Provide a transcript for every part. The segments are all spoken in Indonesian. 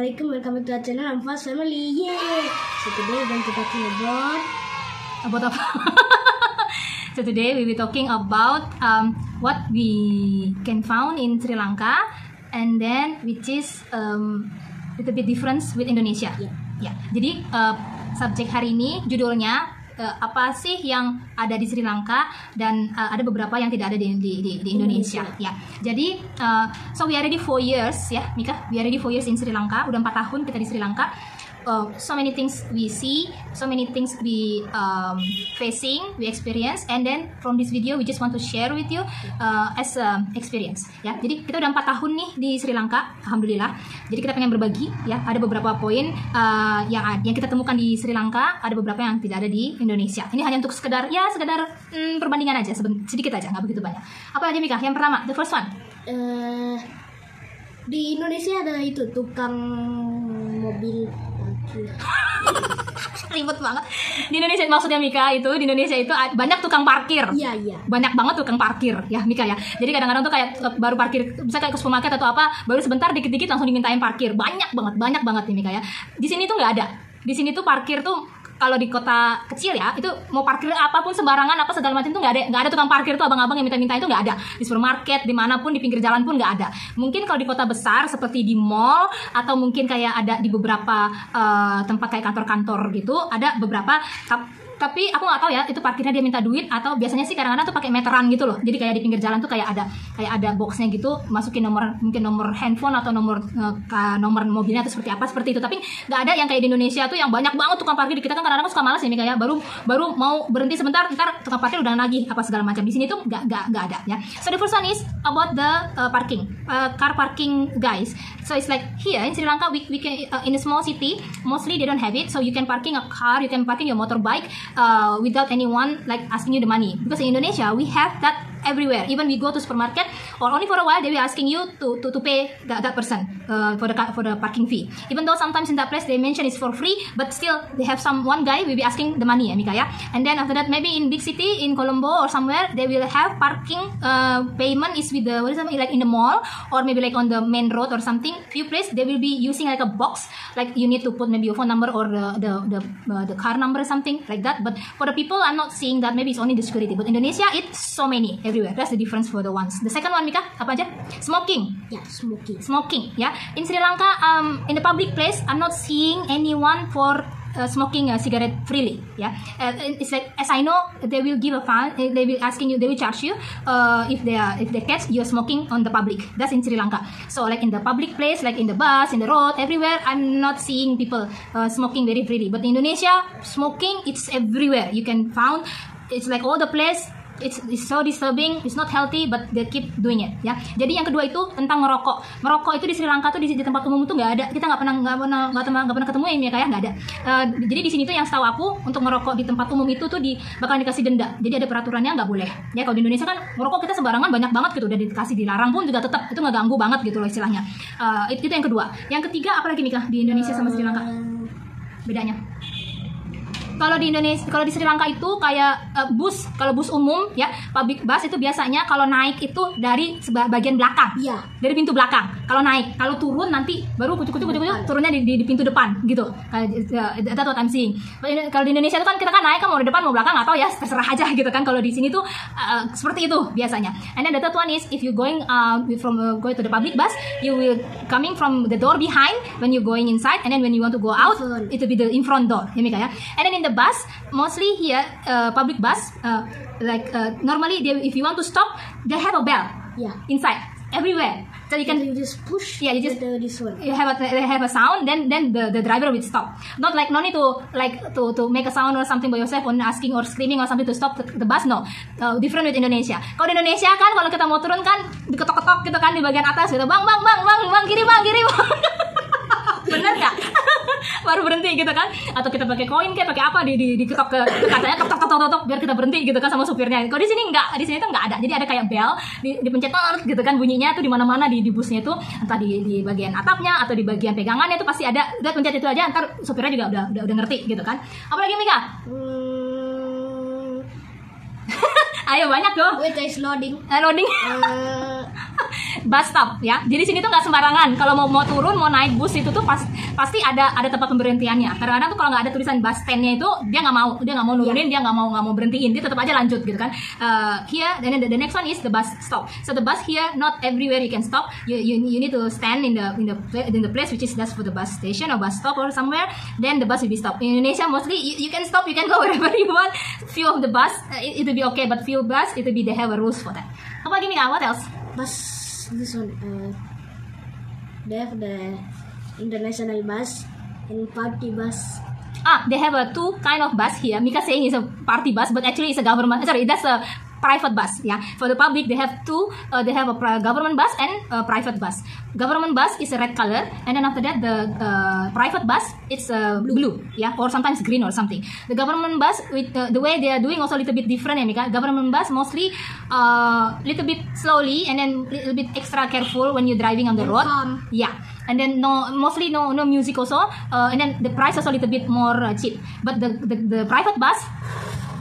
Assalamualaikum, welcome back to our channel Anfas Family. Yay! So today we're going to talking about apa? So today we will be talking about what we can found in Sri Lanka, and then which is little bit different with Indonesia. Ya. Jadi subjek hari ini judulnya apa sih yang ada di Sri Lanka, dan ada beberapa yang tidak ada di Indonesia. Ya. Jadi so we already 4 years ya, Mika. We already 4 years in Sri Lanka. Udah 4 tahun kita di Sri Lanka. So many things we see, so many things we facing, we experience, and then from this video we just want to share with you as a experience. Ya, jadi kita udah 4 tahun nih di Sri Lanka, alhamdulillah. Jadi kita pengen berbagi, ya. Ada beberapa poin yang kita temukan di Sri Lanka, ada beberapa yang tidak ada di Indonesia. Ini hanya untuk sekedar perbandingan aja, sedikit aja, nggak begitu banyak. Apa aja, Mika? Yang pertama, the first one. Di Indonesia ada itu tukang mobil. Ribet banget. Di Indonesia maksudnya, Mika, itu di Indonesia itu banyak tukang parkir. Iya. Banyak banget tukang parkir, ya, Mika, ya. Jadi kadang-kadang tuh kayak baru parkir, misalnya kayak ke supermarket atau apa, baru sebentar dikit-dikit langsung dimintain parkir. Banyak banget nih, Mika, ya. Di sini tuh nggak ada. Di sini tuh parkir tuh kalau di kota kecil, ya, itu mau parkir apapun sembarangan apa segala macam tuh nggak ada tukang parkir tuh, abang-abang yang minta itu nggak ada. Di supermarket dimanapun, di pinggir jalan pun nggak ada. Mungkin kalau di kota besar seperti di mall, atau mungkin kayak ada di beberapa tempat kayak kantor-kantor gitu, ada beberapa. Tapi aku nggak tahu ya, itu parkirnya dia minta duit atau biasanya sih kadang-kadang tuh pakai meteran gitu loh. Jadi kayak di pinggir jalan tuh kayak ada boxnya gitu, masukin mungkin nomor handphone atau nomor mobilnya atau seperti itu. Tapi nggak ada yang kayak di Indonesia tuh yang banyak banget tukang parkir. Kita kan kadang-kadang suka malas ya, kayak baru mau berhenti sebentar, ntar tukang parkir udah nagih apa segala macam. Di sini tuh nggak ada, ya. So the first one is about the parking, car parking, guys. So it's like here in Sri Lanka, we can in a small city, mostly they don't have it. So you can parking a car, you can parking your motorbike without anyone like asking you the money, because in Indonesia we have that everywhere. Even we go to supermarket, or only for a while they will asking you to pay that person for the parking fee. Even though sometimes in that place they mention it's for free, but still they have one guy will be asking the money, Mika, ya. And then after that, maybe in big city in Colombo or somewhere, they will have parking payment is with the like in the mall, or maybe like on the main road or something. Few place they will be using like a box, like you need to put maybe your phone number or the car number or something like that. But for the people, I'm not seeing that. Maybe it's only the security. But Indonesia, it's so many everywhere. That's the difference for the ones. The second one, Mika, apa aja? Smoking. Ya, Smoking, ya. In Sri Lanka, in the public place, I'm not seeing anyone for smoking a cigarette freely, yeah. It's like, as I know, they will give a fine. They will charge you if they catch you smoking on the public. That's in Sri Lanka. So like in the public place, like in the bus, in the road, everywhere, I'm not seeing people smoking very freely. But in Indonesia, smoking, it's everywhere. You can found, it's like all the place. It's so disturbing, it's not healthy, but they keep doing it, ya. Jadi yang kedua itu tentang ngerokok. Ngerokok itu di Sri Lanka tuh di tempat umum tuh nggak ada. Kita nggak pernah ketemu ya, kayak nggak ada. Jadi di sini tuh yang setahu aku, untuk ngerokok di tempat umum itu tuh bakal dikasih denda. Jadi ada peraturannya, nggak boleh. Ya, kalau di Indonesia kan ngerokok kita sembarangan banyak banget gitu, udah dikasih dilarang pun juga tetap itu nggak ganggu banget gitu loh istilahnya. Itu yang kedua. Yang ketiga apa lagi, Mika, di Indonesia sama Sri Lanka? Bedanya? Kalau di Sri Lanka itu kayak bus, kalau bus umum, ya, public bus itu biasanya kalau naik itu dari bagian belakang, iya, dari pintu belakang. Kalau naik, kalau turun nanti baru kucuk turunnya di pintu depan, gitu. That's what I'm seeing. Kalau di Indonesia itu kan kita kan naik kan mau di depan mau belakang nggak tahu ya, terserah aja gitu kan. Kalau di sini tuh seperti itu biasanya. And then the third one is if you going going to the public bus, you will coming from the door behind when you going inside, and then when you want to go out, it will be the in front door, ya, Mika, ya. And then in the bus, mostly here public bus, normally if you want to stop, they have a bell, yeah, inside everywhere, so you can just push, yeah, you just this one, you have a sound, then the driver will stop. No need to make a sound or something by yourself, or asking or screaming or something to stop the bus. No, different with Indonesia. Kalau di Indonesia kan kalau kita mau turun kan diketok-ketok gitu kan di bagian atas gitu, bang kiri bang bener nggak? Baru berhenti gitu kan, atau kita pakai koin kayak pakai apa diketok ke kacanya, tok biar kita berhenti gitu kan sama supirnya. Kalau di sini nggak, di sini tuh nggak ada. Jadi ada kayak bell dipencet gitu kan, bunyinya tuh di mana-mana di busnya itu, entah di bagian atapnya atau di bagian pegangannya itu pasti ada. Udah pencet itu aja, ntar supirnya juga udah ngerti gitu kan. Apalagi, Mika? Ayo banyak loh. Wait, guys, loading. Loading. bus stop ya. Jadi sini tuh nggak sembarangan. Kalau mau turun, mau naik bus itu tuh pasti ada tempat pemberhentiannya. Kadang-kadang tuh kalau nggak ada tulisan bus standnya itu dia nggak mau nurunin, dia nggak mau berhentiin, dia tetap aja lanjut gitu kan. Here, then the next one is the bus stop. So the bus here, not everywhere you can stop. You need to stand in the place which is just for the bus station or bus stop or somewhere. Then the bus will be stopped. In Indonesia mostly you can stop, you can go wherever you want. Few of the bus it will be okay, but few bus it will be they have a rules for that. Apa lagi Mika? What else? Bus, this one, they have the international bus and party bus. They have a two kind of bus here. Mika saying it's a party bus, but actually it's a government. Sorry, that's a private bus. Yeah, for the public they have two. They have a government bus and a private bus. Government bus is a red color, and then after that the private bus it's blue. Yeah, or sometimes green or something. The government bus with the way they are doing also a little bit different. Mika, government bus mostly little bit slowly and then little bit extra careful when you're driving on the road. Yeah. And then mostly no music also, and then the price also a little bit more cheap. But the private bus,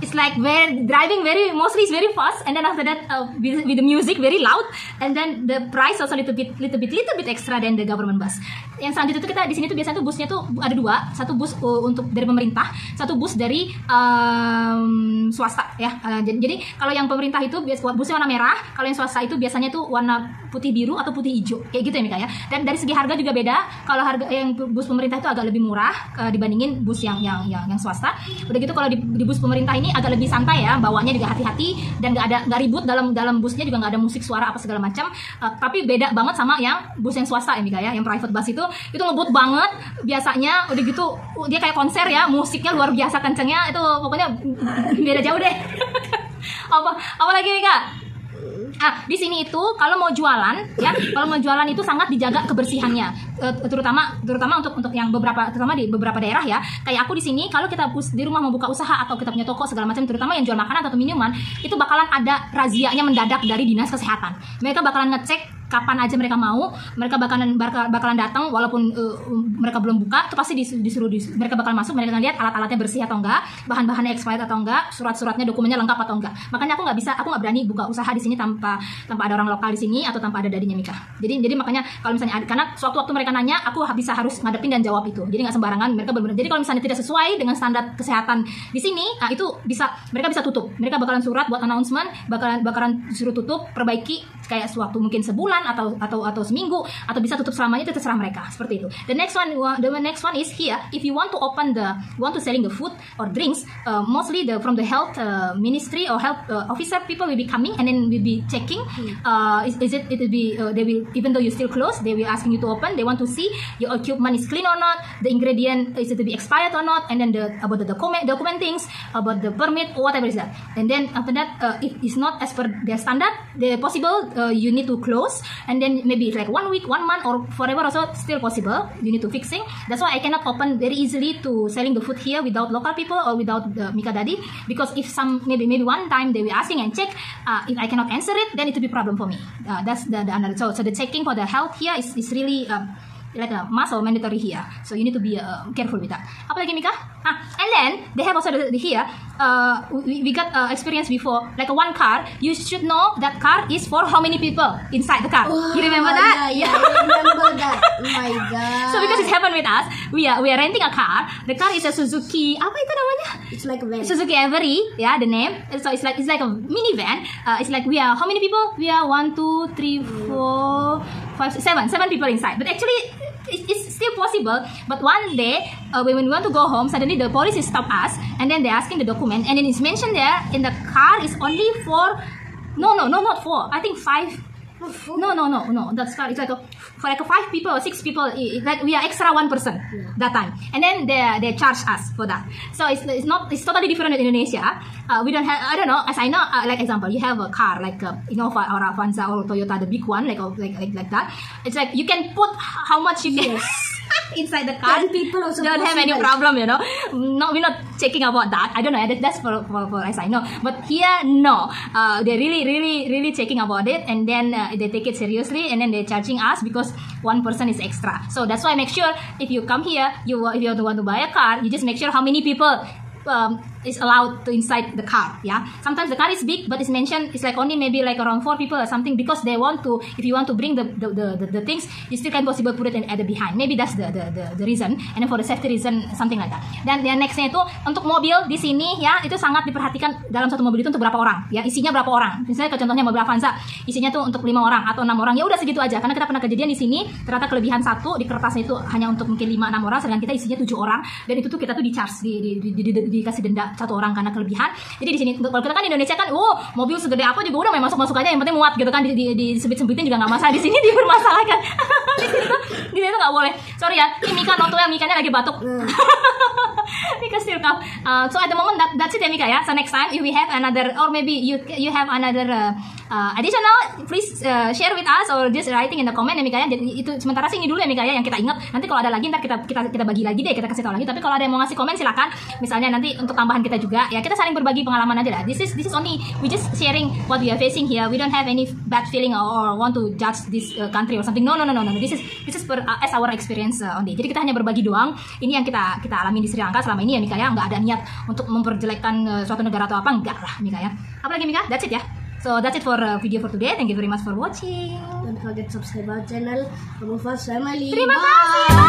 it's like driving mostly it's very fast, and then after that with the music very loud, and then the price also little bit extra than the government bus. Yang selanjutnya itu kita di sini tuh biasanya tuh busnya tuh ada dua, satu bus untuk dari pemerintah, satu bus dari swasta ya. Jadi kalau yang pemerintah itu busnya warna merah, kalau yang swasta itu biasanya tuh warna putih biru atau putih hijau kayak gitu ya Mika ya. Dan dari segi harga juga beda. Kalau harga yang bus pemerintah itu agak lebih murah dibandingin bus yang swasta. Udah gitu kalau di bus pemerintah ini agak lebih santai ya, bawanya juga hati-hati dan nggak ribut, dalam busnya juga nggak ada musik suara apa segala macam. Tapi beda banget sama yang bus yang swasta ya Mika ya, yang private bus itu ngebut banget biasanya. Udah gitu dia kayak konser ya, musiknya luar biasa kencengnya, itu pokoknya beda jauh deh. apa lagi Mika? Di sini itu kalau mau jualan ya, kalau mau jualan itu sangat dijaga kebersihannya, terutama untuk yang terutama di beberapa daerah ya. Kayak aku di sini, kalau kita di rumah mau buka usaha atau kita punya toko segala macam, terutama yang jual makanan atau minuman, itu bakalan ada razianya mendadak dari dinas kesehatan. Mereka bakalan ngecek kapan aja mereka mau, mereka bakalan datang walaupun mereka belum buka, itu pasti disuruh mereka bakal masuk, mereka lihat alat-alatnya bersih atau enggak, bahan-bahannya expired atau enggak, surat-suratnya dokumennya lengkap atau enggak. Makanya aku nggak berani buka usaha di sini tanpa ada orang lokal di sini atau tanpa ada dadinya Mika. Jadi makanya kalau misalnya karena suatu waktu mereka nanya, aku harus ngadepin dan jawab itu. Jadi nggak sembarangan mereka benar-benar. Jadi kalau misalnya tidak sesuai dengan standar kesehatan di sini, itu mereka bisa tutup. Mereka bakalan surat buat announcement, bakalan disuruh tutup, perbaiki kayak suatu mungkin sebulan atau seminggu, atau bisa tutup selamanya, itu terserah mereka seperti itu. The next one is here. If you want to selling the food or drinks, mostly from the health ministry or health officer people will be coming and then will be checking. It will be they will, even though you still close, they will asking you to open. They want to see your equipment is clean or not, the ingredient is it to be expired or not, and then about the document things, about the permit or whatever is that. And then after that, if it's not as per their standard, the possible you need to close, and then maybe like 1 week, 1 month, or forever also still possible. You need to fixing. That's why I cannot open very easily to selling the food here without local people or without the Mika Dadi, because if maybe one time they will asking and check, if I cannot answer it, then it will be problem for me. That's the another. So the checking for the health here is really like a must or mandatory here. So you need to be careful with that. Apa lagi Mika? And then they have also here. We got experience before, like one car. You should know that car is for how many people inside the car. You remember that? Yeah, I remember that. Oh my god. So because it happened with us, we are renting a car. The car is a Suzuki. Apa itu namanya? It's like a van. Suzuki Every, yeah, the name. So it's like a minivan. It's like we are how many people? We are 1, 2, 3, 4, 5, 7 people inside. But actually, it's still possible. But one day, when we want to go home, suddenly the police stop us, and then they're asking the document, and then it's mentioned there in the car is only for not 4. I think 5. No. That's car. It's like for 5 people or 6 people. Like we are extra 1 person that time, and then they charge us for that. So it's totally different in Indonesia. We don't have, I don't know. As I know, like example, you have a car like Innova or Avanza or Toyota, the big one, like that. It's like you can put how much you can. Yes. Inside the car, and people also don't have any problem, you know. No, we're not checking about that. I don't know. That's for as I know. But here, no. They're really checking about it, and then they take it seriously, and then they're charging us because 1 person is extra. So that's why make sure if you come here, if you want to buy a car, you just make sure how many people is allowed to inside the car. Yeah, sometimes the car is big, but it's mentioned it's like only maybe like around 4 people or something, because they want to, if you want to bring the things, you still can possible put it at the behind. Maybe that's the reason. And then for the safety reason, something like that. Dan yang nextnya itu untuk mobil di sini ya, itu sangat diperhatikan dalam satu mobil itu untuk berapa orang ya, isinya berapa orang. Misalnya contohnya mobil Avanza isinya tuh untuk 5 orang atau 6 orang, ya udah segitu aja, karena kita pernah kejadian di sini ternyata kelebihan satu di kertasnya itu hanya untuk mungkin 5-6 orang, sedangkan kita isinya 7 orang, dan itu tuh kita tuh di charge, dikasih denda 1 orang karena kelebihan. Jadi di sini kalau kita kan di Indonesia kan, mobil segede apa juga udah main masuk aja, yang penting muat gitu kan, disebit-sebitin juga nggak masalah. Di sini dipermasalahkan. di sini tuh nggak boleh. Sorry ya, ini Mika noto yang Mikanya lagi batuk. Mika still come. So at the moment that's it ya Mika ya. So next time if we have another, or maybe you have another additional, please share with us or just writing in the comment ya Mika ya. Jadi itu sementara sih ini dulu ya Mika ya yang kita ingat. Nanti kalau ada lagi ntar kita bagi lagi deh, kita kasih tahu lagi. Tapi kalau ada yang mau ngasih komen silakan. Misalnya nanti untuk tambahan kita juga ya, kita saling berbagi pengalaman aja lah. This is only we just sharing what we are facing here. We don't have any bad feeling or want to judge this country or something. No. This is as our experience only. Jadi kita hanya berbagi doang. Ini yang kita alami di Sri Lanka selama ini ya Mika ya. Nggak ada niat untuk memperjelekkan suatu negara atau apa, enggak lah Mika ya. Apalagi Mika? That's it ya. So that's it for video for today. Thank you very much for watching. Don't forget subscribe our channel, Family. Terima kasih.